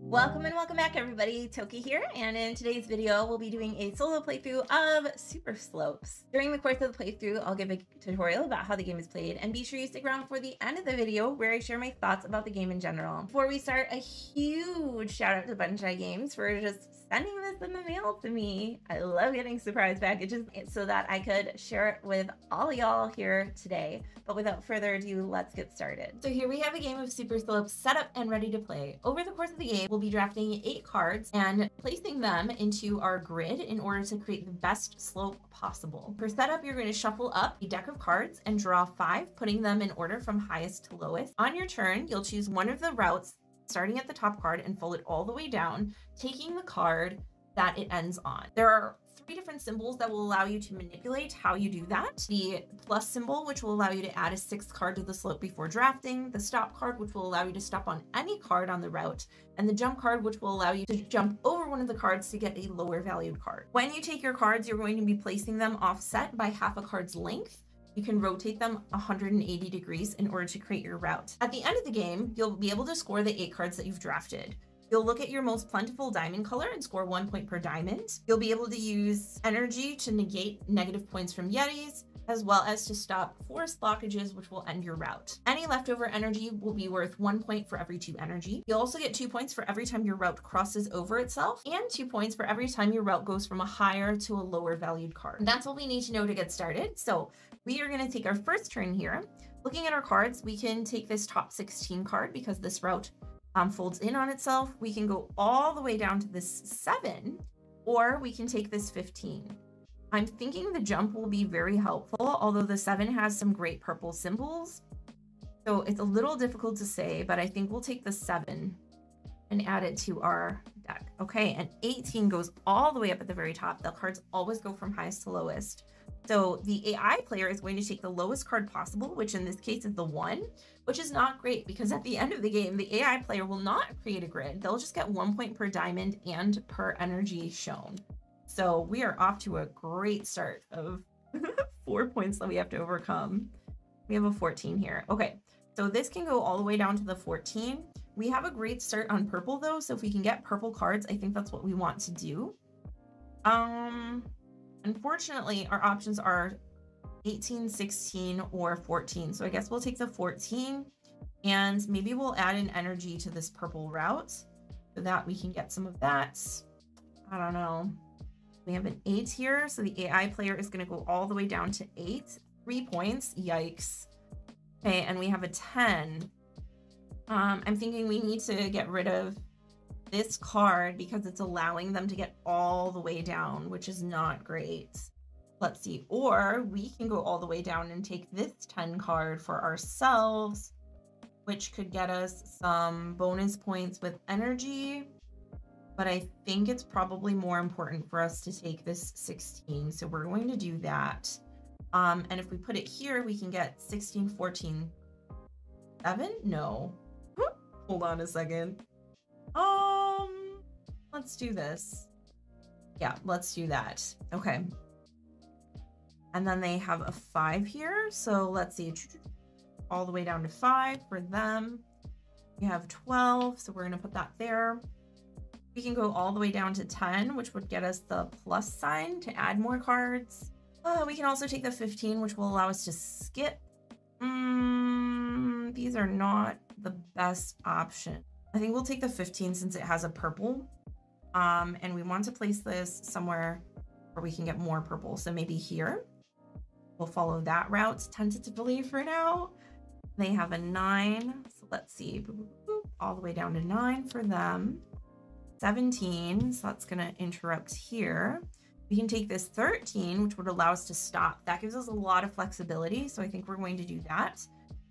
Welcome and welcome back everybody, Toki here, and in today's video we'll be doing a solo playthrough of Super Slopes. During the course of the playthrough, I'll give a tutorial about how the game is played, and be sure you stick around for the end of the video where I share my thoughts about the game in general. Before we start, a huge shout out to PaRTy Games for just sending this in the mail to me. I love getting surprise packages so that I could share it with all y'all here today. But without further ado, let's get started. So here we have a game of Super Slopes set up and ready to play. Over the course of the game, we'll be drafting 8 cards and placing them into our grid in order to create the best slope possible. For setup, you're going to shuffle up a deck of cards and draw 5, putting them in order from highest to lowest. On your turn, you'll choose one of the routes starting at the top card and fold it all the way down, taking the card that it ends on. There are 3 different symbols that will allow you to manipulate how you do that. The plus symbol, which will allow you to add a 6th card to the slope before drafting, the stop card, which will allow you to stop on any card on the route, and the jump card, which will allow you to jump over one of the cards to get a lower valued card. When you take your cards, you're going to be placing them offset by half a card's length. You can rotate them 180 degrees in order to create your route. At the end of the game, you'll be able to score the 8 cards that you've drafted. You'll look at your most plentiful diamond color and score 1 point per diamond. You'll be able to use energy to negate negative points from Yetis, as well as to stop forest blockages, which will end your route. Any leftover energy will be worth 1 point for every 2 energy. You'll also get 2 points for every time your route crosses over itself, and 2 points for every time your route goes from a higher to a lower valued card. And that's what we need to know to get started. So we are going to take our first turn here. Looking at our cards, we can take this top 16 card because this route folds in on itself. We can go all the way down to this 7, or we can take this 15. I'm thinking the jump will be very helpful, although the 7 has some great purple symbols. So it's a little difficult to say, but I think we'll take the 7 and add it to our deck. Okay, and 18 goes all the way up at the very top. The cards always go from highest to lowest. So the AI player is going to take the lowest card possible, which in this case is the 1, which is not great because at the end of the game, the AI player will not create a grid. They'll just get 1 point per diamond and per energy shown. So we are off to a great start of 4 points that we have to overcome. We have a 14 here. Okay, so this can go all the way down to the 14. We have a great start on purple though, so if we can get purple cards, I think that's what we want to do. Unfortunately, our options are 18, 16, or 14. So I guess we'll take the 14 and maybe we'll add an energy to this purple route so that we can get some of that. I don't know. We have an 8 here. So the AI player is going to go all the way down to 8. 3 points. Yikes. Okay, and we have a 10. I'm thinking we need to get rid of this card because it's allowing them to get all the way down, which is not great. Let's see, or we can go all the way down and take this 10 card for ourselves, which could get us some bonus points with energy, but I think it's probably more important for us to take this 16, so we're going to do that. And if we put it here, we can get 16, 14, 7? No. Hold on a second. Let's do this. Yeah, let's do that. Okay. And then they have a 5 here. So let's see, all the way down to 5 for them. We have 12, so we're going to put that there. We can go all the way down to 10, which would get us the plus sign to add more cards. We can also take the 15, which will allow us to skip. These are not the best option. I think we'll take the 15 since it has a purple. And we want to place this somewhere where we can get more purple. So maybe here. We'll follow that route tentatively for now. They have a 9. So let's see. Boop, boop, boop, all the way down to 9 for them. 17. So that's going to interrupt here. We can take this 13, which would allow us to stop. That gives us a lot of flexibility. So I think we're going to do that.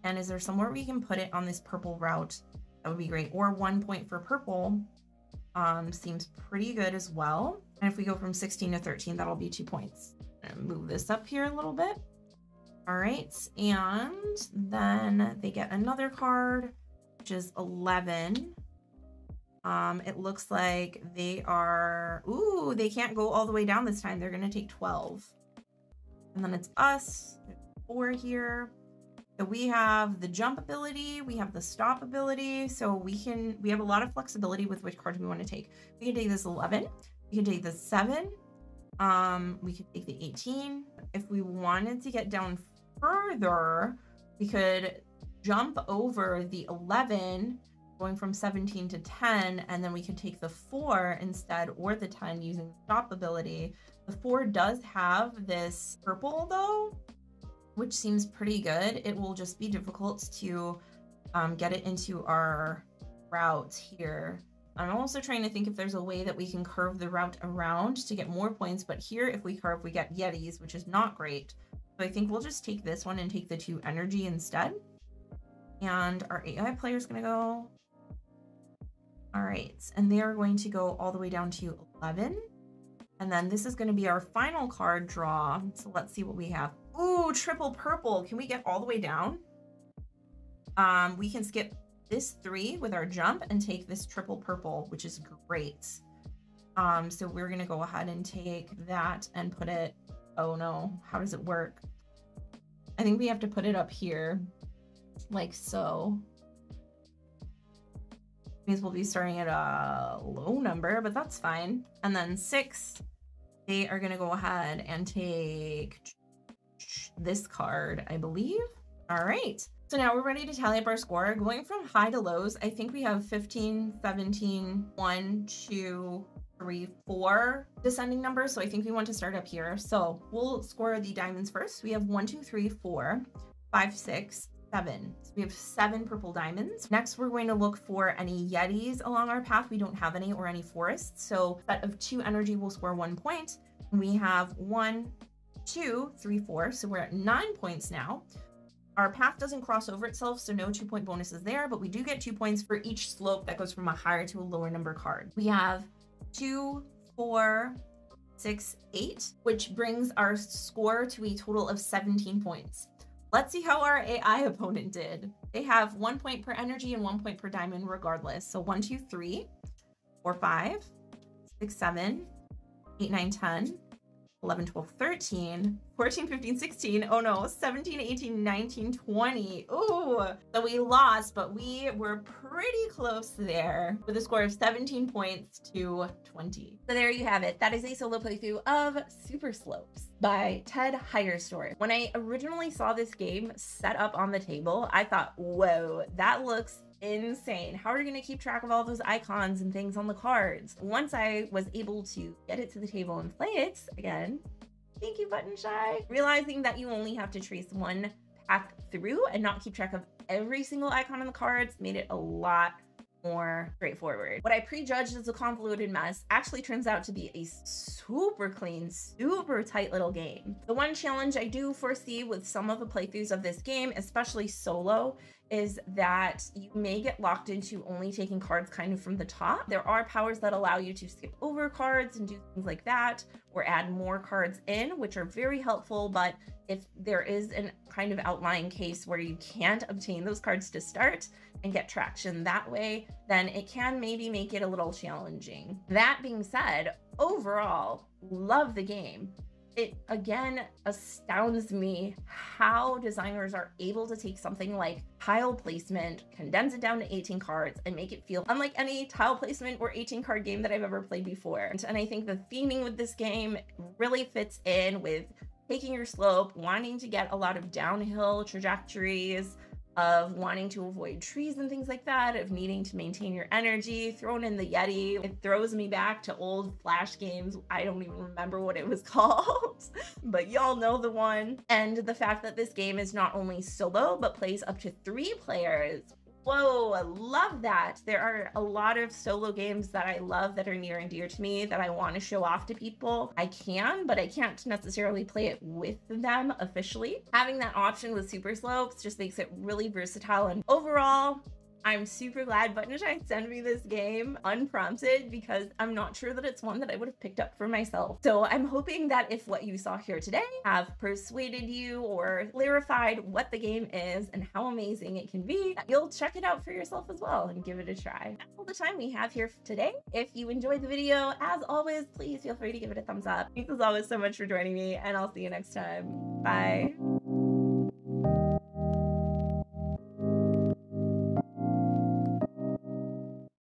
And is there somewhere we can put it on this purple route? That would be great. Or 1 point for purple seems pretty good as well. And if we go from 16 to 13, that'll be 2 points. I'm gonna move this up here a little bit. All right, and then they get another card, which is 11. It looks like they are, ooh, they can't go all the way down this time. They're gonna take 12. And then it's us, 4 here. So we have the jump ability, we have the stop ability, so we have a lot of flexibility with which cards we want to take. We can take this 11, we can take this 7, we could take the 18. If we wanted to get down further, we could jump over the 11, going from 17 to 10, and then we could take the 4 instead, or the 10 using the stop ability. The 4 does have this purple though, which seems pretty good. It will just be difficult to get it into our route here. I'm also trying to think if there's a way that we can curve the route around to get more points, but here if we curve, we get Yetis, which is not great. So I think we'll just take this one and take the 2 energy instead. And our AI player is gonna go. All right, and they are going to go all the way down to 11. And then this is gonna be our final card draw. So let's see what we have. Ooh, triple purple. Can we get all the way down? We can skip this 3 with our jump and take this triple purple, which is great. So we're gonna go ahead and take that and put it, oh no, how does it work? I think we have to put it up here, like so. Means we'll be starting at a low number, but that's fine. And then 6, they are gonna go ahead and take this card, I believe. All right, so now we're ready to tally up our score. Going from high to lows, I think we have 15, 17, 1, 2, 3, 4 descending numbers. So I think we want to start up here. So we'll score the diamonds first. We have 1, 2, 3, 4, 5, 6, 7. So we have 7 purple diamonds. Next, we're going to look for any Yetis along our path. We don't have any, or any forests. So set of 2 energy will score 1 point. We have 1, 2, 3, 4. So we're at 9 points now. Our path doesn't cross over itself, so no 2-point bonuses there, but we do get 2 points for each slope that goes from a higher to a lower number card. We have 2, 4, 6, 8, which brings our score to a total of 17 points. Let's see how our AI opponent did. They have 1 point per energy and 1 point per diamond regardless. So 1, 2, 3, 4, 5, 6, 7, 8, 9, 10, 11, 12, 13, 14, 15, 16, oh no, 17, 18, 19, 20. Ooh, so we lost, but we were pretty close there with a score of 17 points to 20. So there you have it. That is a solo playthrough of Super Slopes by Ted Higherstore. When I originally saw this game set up on the table, I thought, whoa, that looks insane. How are you going to keep track of all those icons and things on the cards? Once I was able to get it to the table and play it again, thank you, Button Shy, realizing that you only have to trace one path through and not keep track of every single icon on the cards made it a lot more straightforward. What I prejudged as a convoluted mess actually turns out to be a super clean, super tight little game. The one challenge I do foresee with some of the playthroughs of this game, especially solo, is that you may get locked into only taking cards kind of from the top. There are powers that allow you to skip over cards and do things like that, or add more cards in, which are very helpful. But if there is a kind of outlying case where you can't obtain those cards to start and get traction that way, then it can maybe make it a little challenging. That being said, overall, love the game. It again astounds me how designers are able to take something like tile placement, condense it down to 18 cards, and make it feel unlike any tile placement or 18 card game that I've ever played before. And I think the theming with this game really fits in with taking your slope, wanting to get a lot of downhill trajectories, of wanting to avoid trees and things like that, of needing to maintain your energy, thrown in the Yeti. It throws me back to old Flash games. I don't even remember what it was called, but y'all know the one. And the fact that this game is not only solo, but plays up to 3 players. Whoa, I love that. There are a lot of solo games that I love that are near and dear to me that I want to show off to people. I can, but I can't necessarily play it with them officially. Having that option with Super Slopes just makes it really versatile, and overall, I'm super glad Button Shy sent me this game unprompted, because I'm not sure that it's one that I would have picked up for myself. So I'm hoping that if what you saw here today have persuaded you or clarified what the game is and how amazing it can be, that you'll check it out for yourself as well and give it a try. That's all the time we have here for today. If you enjoyed the video, as always, please feel free to give it a thumbs up. Thanks as always so much for joining me, and I'll see you next time. Bye.